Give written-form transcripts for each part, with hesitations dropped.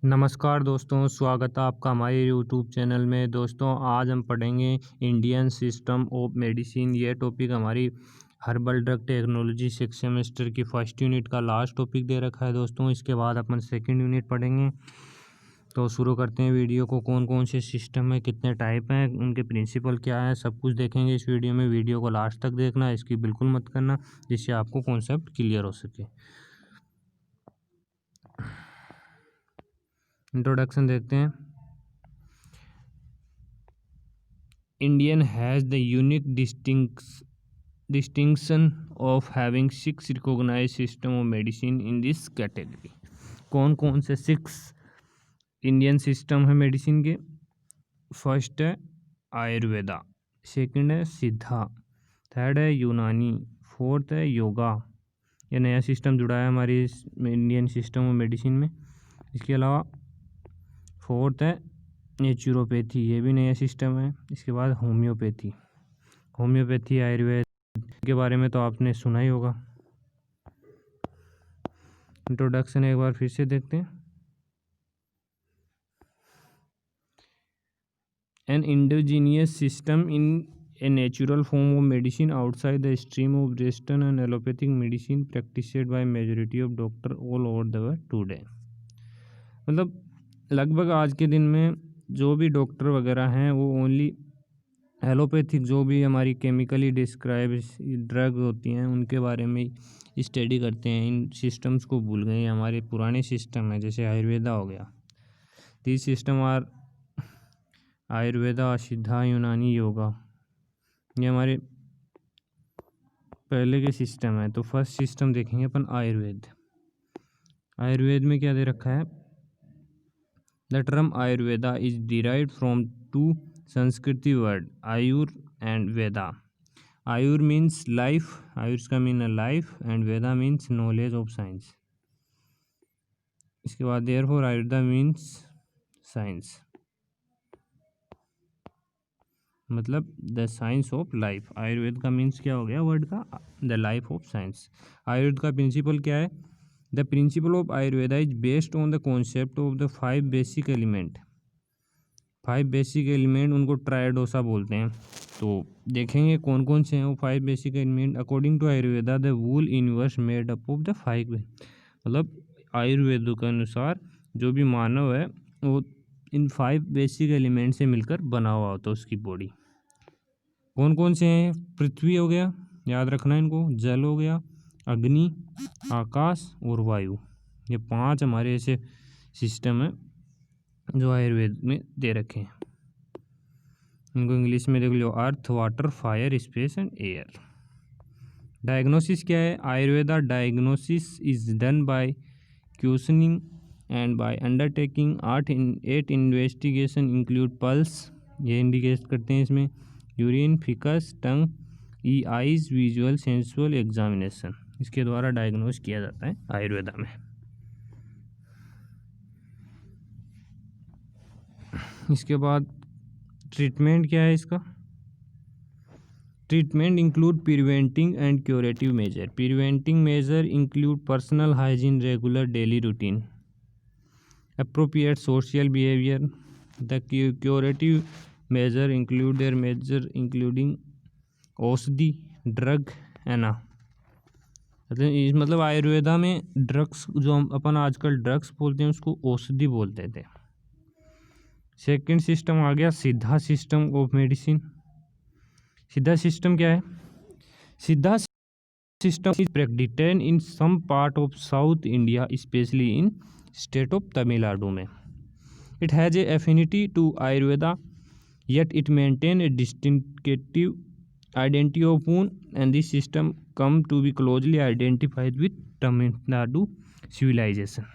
नमस्कार दोस्तों, स्वागत है आपका हमारे यूट्यूब चैनल में। दोस्तों आज हम पढ़ेंगे इंडियन सिस्टम ऑफ मेडिसिन। ये टॉपिक हमारी herbal drug technology six semester की फर्स्ट यूनिट का लास्ट टॉपिक दे रखा है दोस्तों। इसके बाद अपन सेकंड यूनिट पढ़ेंगे। तो शुरू करते हैं वीडियो को। कौन कौन से सिस्टम है, कितने टाइप हैं, उनके प्रिंसिपल क्या है, सब कुछ देखेंगे इस वीडियो में। वीडियो को लास्ट तक देखना, इसकी बिल्कुल मत करना, जिससे आपको कॉन्सेप्ट क्लियर हो सके। इंट्रोडक्शन देखते हैं। Indian has the unique distinction of having 6 recognized system of medicine in this category। कौन कौन से 6 इंडियन सिस्टम है मेडिसिन के? फर्स्ट है आयुर्वेदा, सेकंड है सिद्धा, थर्ड है यूनानी, फोर्थ है योगा। ये नया सिस्टम जुड़ा है हमारी इंडियन सिस्टम ऑफ मेडिसिन में। इसके अलावा फोर्थ है नेचुरोपैथी, ये भी नया सिस्टम है। इसके बाद होम्योपैथी आयुर्वेद के बारे में तो आपने सुना ही होगा। इंट्रोडक्शन एक बार फिर से देखते हैं। An indigenous system in a natural form of medicine outside the stream of western and allopathic medicine practised by majority of doctor all over the world today. मतलब लगभग आज के दिन में जो भी डॉक्टर वगैरह हैं वो ओनली एलोपैथिक, जो भी हमारी केमिकली डिस्क्राइब ड्रग होती हैं उनके बारे में स्टडी करते हैं। इन सिस्टम्स को भूल गए। हमारे पुराने सिस्टम है, जैसे आयुर्वेदा हो गया। दीज सिस्टम आर आयुर्वेदा, सिद्धा, यूनानी, योगा। ये हमारे पहले के सिस्टम है। तो फर्स्ट सिस्टम देखेंगे अपन आयुर्वेद। आयुर्वेद में क्या दे रखा है? The term Ayurveda is derived from two Sanskrit word Ayur and Veda. Ayur means life, Ayur का मीन है life, and Veda means knowledge of science. इसके बाद देयरफॉर आयुर्वेदा मीन्स साइंस, मतलब the science of life. Ayurveda का मीन्स क्या हो गया वर्ड का? The life of science. Ayurveda का प्रिंसिपल क्या है? The principle of Ayurveda is based on the concept of the 5 basic element. 5 basic element, उनको ट्राइडोसा बोलते हैं। तो देखेंगे कौन कौन से हैं वो 5 basic element. According to Ayurveda the whole universe made up of the 5, मतलब आयुर्वेद के अनुसार जो भी मानव है वो इन 5 बेसिक एलिमेंट से मिलकर बना हुआ होता है उसकी बॉडी। कौन कौन से हैं? पृथ्वी हो गया, याद रखना इनको। जल हो गया, अग्नि, आकाश और वायु। ये 5 हमारे ऐसे सिस्टम है जो आयुर्वेद में दे रखे हैं। इनको इंग्लिश में देख लो, earth, water, fire, space and air. Diagnosis क्या है? Ayurveda diagnosis is done by questioning and by undertaking 8 investigation include pulse, ये इंडिकेट करते हैं इसमें, यूरिन, फिकस, टंग, ई, आइज, विजुअल, सेंसुअल एग्जामिनेशन। इसके द्वारा डायग्नोस किया जाता है आयुर्वेदा में। इसके बाद ट्रीटमेंट क्या है इसका? Treatment include preventing and curative measure. Preventing measure include personal hygiene, regular daily routine, appropriate social behavior. The curative measure include their measure including औषधि, ड्रग है ना। मतलब आयुर्वेदा में ड्रग्स, जो हम अपन आजकल ड्रग्स बोलते हैं उसको औषधि बोलते थे। सेकंड सिस्टम आ गया Siddha system of medicine. Siddha system क्या है? Siddha system is practiced in some part of south India, specially in state of Tamil Nadu में। It has a affinity to Ayurveda, yet it maintain a distinctive identity of own, and this system come to be closely identified with Tamil Nadu civilization.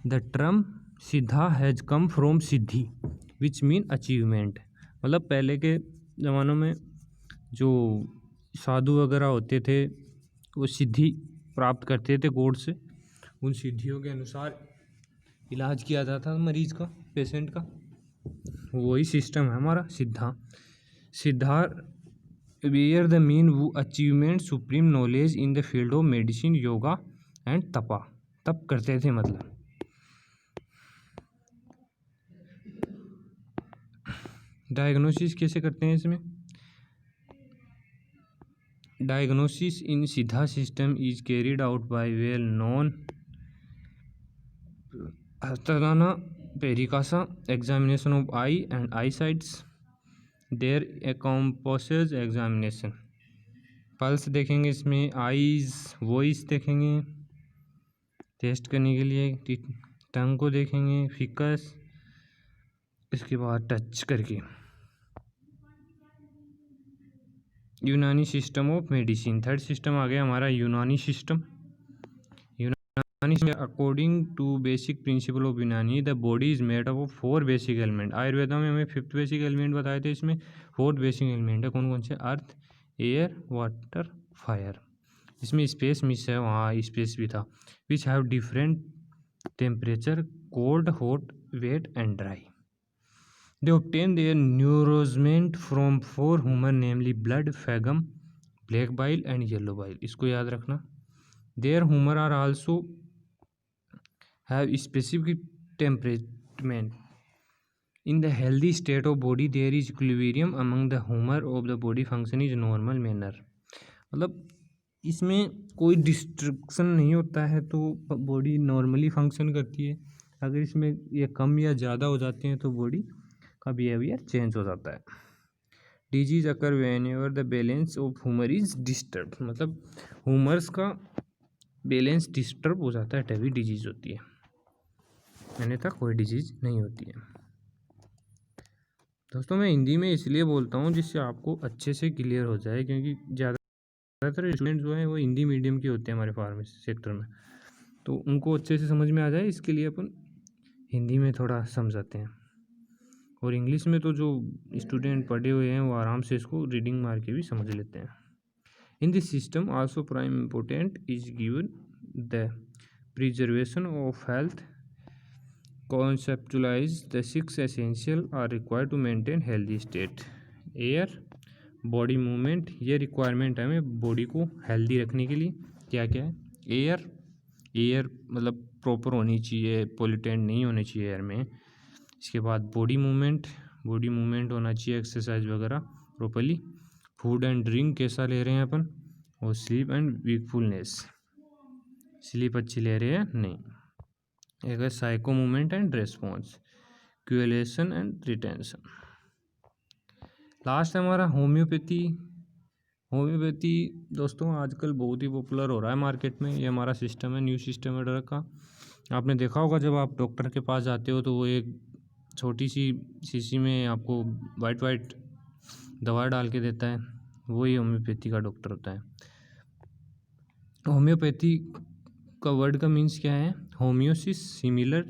The term सिद्धा has come from Siddhi which mean achievement। मतलब पहले के ज़मानों में जो साधु वगैरह होते थे वो सिद्धि प्राप्त करते थे गॉड से। उन सिद्धियों के अनुसार इलाज किया जाता था मरीज का, पेशेंट का। वही सिस्टम है हमारा सिद्धा। वेयर द मीन वो achievement supreme knowledge in the field of medicine yoga and तप करते थे। मतलब डायग्नोसिस कैसे करते हैं इसमें? Diagnosis in Siddha system is carried out by well known हस्तदाना पेरिकासा examination of eye and eye sides there encompasses examination. Pulse देखेंगे इसमें, आईज वॉइस देखेंगे टेस्ट करने के लिए, टंग को देखेंगे, फिकस, इसके बाद टच करके। Unani system of medicine, third system आ गया हमारा Unani system. According to basic principle of Unani the body is made up of 4 basic element. Ayurveda में हमें 5th बेसिक एलिमेंट बताए थे, इसमें 4 बेसिक एलिमेंट है। कौन कौन से? Earth, air, water, fire. इसमें स्पेस मिस है, वहाँ स्पेस भी था। Which have different temperature, cold, hot, wet and dry. They obtain their nourishment from 4 humor namely blood, phlegm, black bile and yellow bile। इसको याद रखना। their humor are also have specific temperament। in the healthy state of body there is equilibrium among the humor of the body function is normal manner। मतलब इसमें कोई destruction नहीं होता है तो बॉडी नॉर्मली फंक्शन करती है। अगर इसमें ये कम या ज़्यादा हो जाते हैं तो बॉडी का बिहेवियर चेंज हो जाता है। Disease occur when ever the balance of humour is disturb. मतलब ह्यूमर्स का बैलेंस डिस्टर्ब हो जाता है तभी डिजीज होती है, अन्यथा कोई डिजीज नहीं होती है। दोस्तों मैं हिंदी में इसलिए बोलता हूँ जिससे आपको अच्छे से क्लियर हो जाए, क्योंकि ज़्यादातर स्टूडेंट जो हैं वो हिंदी मीडियम के होते हैं हमारे फार्मेसी सेक्टर में, तो उनको अच्छे से समझ में आ जाए इसके लिए अपन हिंदी में थोड़ा समझाते हैं। और इंग्लिश में तो जो स्टूडेंट पढ़े हुए हैं वो आराम से इसको रीडिंग मार के भी समझ लेते हैं। In this system also prime important is given the preservation of health conceptualise the 6 essential are required to maintain healthy state. Air, body movement, ये रिक्वायरमेंट है हमें बॉडी को हेल्दी रखने के लिए। क्या क्या है? एयर मतलब प्रॉपर होनी चाहिए, पोल्यूटेंट नहीं होने चाहिए एयर में। इसके बाद बॉडी मूवमेंट होना चाहिए, एक्सरसाइज वगैरह प्रॉपरली। फूड एंड ड्रिंक कैसा ले रहे हैं अपन, और स्लीप एंड वीकफुलनेस, स्लीप अच्छी ले रहे हैं नहीं। एक है साइको मूवमेंट एंड रेस्पॉन्स, क्यूलेशन एंड रिटेंशन। लास्ट है हमारा होम्योपैथी। होम्योपैथी दोस्तों आजकल बहुत ही पॉपुलर हो रहा है मार्केट में। ये हमारा सिस्टम है, न्यू सिस्टम है ड्रग का। आपने देखा होगा जब आप डॉक्टर के पास जाते हो तो वो एक छोटी सी शीशी में आपको वाइट दवा डाल के देता है, वही होम्योपैथी का डॉक्टर होता है। होम्योपैथी का वर्ड का मीन्स क्या है? होम्योसिस, सिमिलर।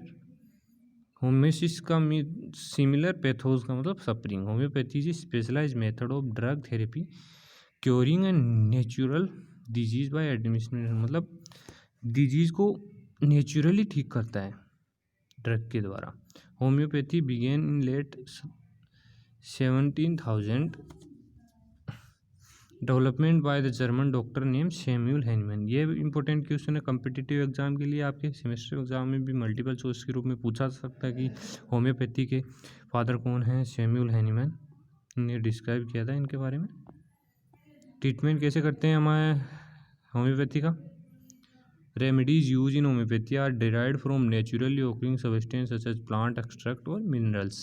होम्योसिस का मीन सिमिलर, पैथोस का मतलब suffering. Homeopathy is specialise method of drug therapy curing and natural disease by administration. मतलब डिजीज को नेचुरली ठीक करता है ड्रग के द्वारा। Homeopathy began in late 17,000 development by the German doctor name Samuel Hahnemann. ये इंपॉर्टेंट क्वेश्चन है competitive exam के लिए, आपके सेमेस्टर एग्जाम में भी मल्टीपल चॉइस के रूप में पूछा जा सकता है कि होम्योपैथी के फादर कौन हैं? सैमुअल हैनीमैन ने डिस्क्राइब किया था इनके बारे में। ट्रीटमेंट कैसे करते हैं हमारे होम्योपैथी का? Remedies use in homeopathy are derived from naturally occurring substances such as plant extract or minerals.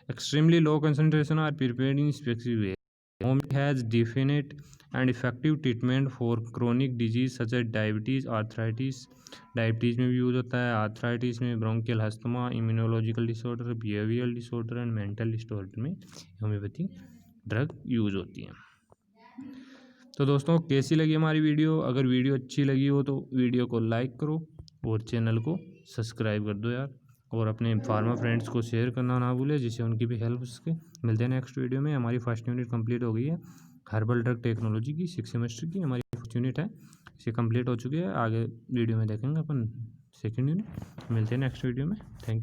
Extremely low concentration are prepared in specific way. Homeopathy has definite and effective treatment for chronic disease such as diabetes, arthritis. Diabetes में भी use होता है, arthritis में, bronchial asthma, immunological disorder, behavioural disorder and mental disorder में homeopathy drug use होती है। तो दोस्तों कैसी लगी हमारी वीडियो? अगर वीडियो अच्छी लगी हो तो वीडियो को लाइक करो और चैनल को सब्सक्राइब कर दो यार, और अपने फार्मा फ्रेंड्स को शेयर करना ना भूले जिससे उनकी भी हेल्प हो सके। मिलते हैं नेक्स्ट वीडियो में। हमारी फर्स्ट यूनिट कंप्लीट हो गई है, हर्बल ड्रग टेक्नोलॉजी की 6 सेमेस्टर की हमारी फर्स्ट यूनिट है, इसे कंप्लीट हो चुकी है। आगे वीडियो में देखेंगे अपन सेकेंड यूनिट। मिलते हैं नेक्स्ट वीडियो में। Thank you.